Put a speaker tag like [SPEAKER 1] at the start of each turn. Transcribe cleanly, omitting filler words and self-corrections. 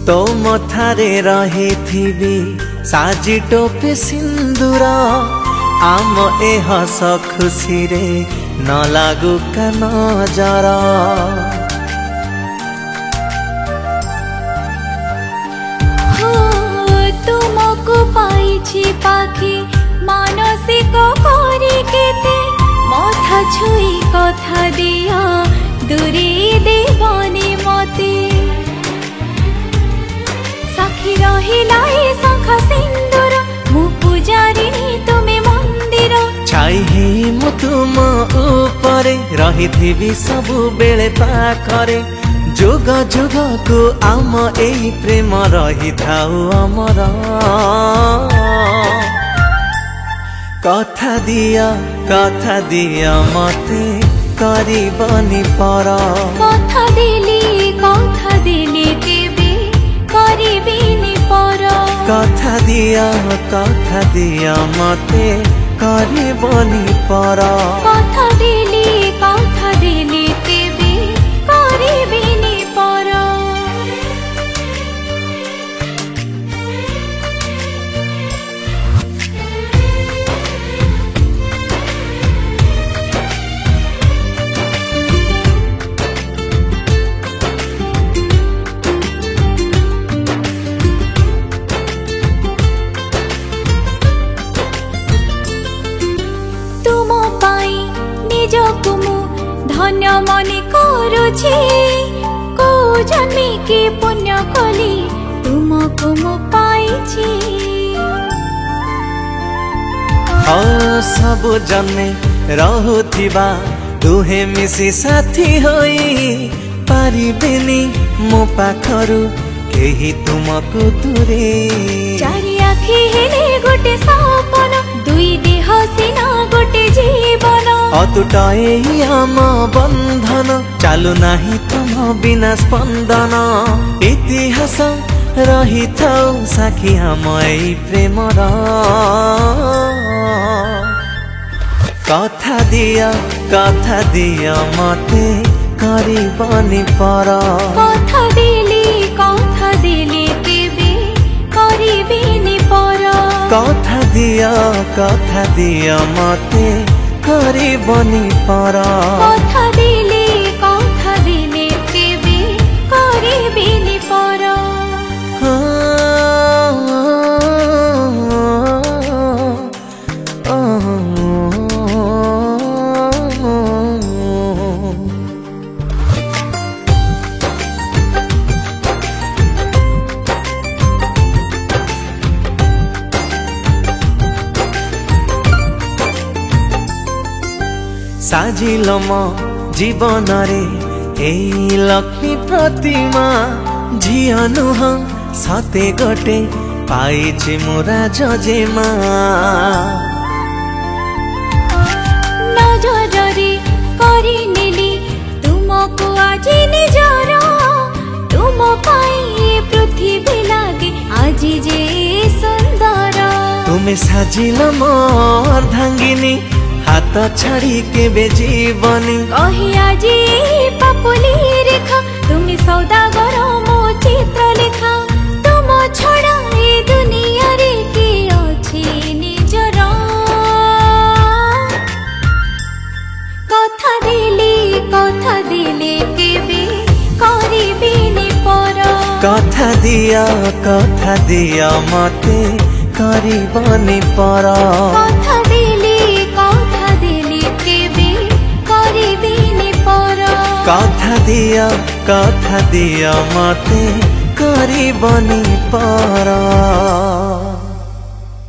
[SPEAKER 1] तो मथारे रही थी साजी टोपे सिंदूर आम ए हस खुशी रे न लागू का नजर
[SPEAKER 2] तुमको पाइछि पाखी मानसिक करी केते मथा छुई कथा दिया दूरी देवनी मते साखी रहिला ए शंख सिंदूर मु पूजारिणी तुमे मंदिर
[SPEAKER 1] छाई हे मु तुम ऊपरे रही थी सबु बेले पाखरे जुग जुग को आम एई प्रेम रही थाउ अमर कथा दिया मते करबनी पर
[SPEAKER 2] कथा दिली केबे करबिनी पर
[SPEAKER 1] कथा दिया मते करबनी पर
[SPEAKER 2] कथा दिली केबे करबिनी पर निजकु मु धन्य मने करुछि को जन्मी के पुण्य कली तुमको मु पाइछि
[SPEAKER 1] सब जन्मे रहुथिबा दुहे मिसी साथी होई पारिबेनी मो पाखरु केही तुमको दूरे
[SPEAKER 2] चारि आखि हेले गोटे सपन दुई देह सिना गोटे जीवन
[SPEAKER 1] अतुट आम बंधन चालू नाही तुम बिना स्पंदन इतिहास रही थाउ साखी हम एई प्रेमर कथा दिया मते करबनी पर
[SPEAKER 2] कथा दिली केबे करबिनी पर
[SPEAKER 1] कथा दिया मते करबनी पर
[SPEAKER 2] कथा दिली केबे करबिनी पर
[SPEAKER 1] साजिल मो जीवन रे एई लक्ष्मी प्रतिमा झिया नुह सते गोटे पाइछि मोरा जजेमा
[SPEAKER 2] नजरे करी नेली तुमको आज निजर तुम पाई पृथ्वी लागे आज जे सुंदर
[SPEAKER 1] तुमे साजिल मोर धांगिनी हाथ छाड़ी के बेजीवनी
[SPEAKER 2] कही आज पापुली रेखा तुम सौदागर मो चित्र लेखा तुम छड़ा ए दुनिया रे के अछि निजर कथा दिली केबे करबिनी पर
[SPEAKER 1] कथा दिया मते करबनी पर
[SPEAKER 2] कथा दिली केबे करबिनी पर
[SPEAKER 1] कथा दिया मते करबनी पर।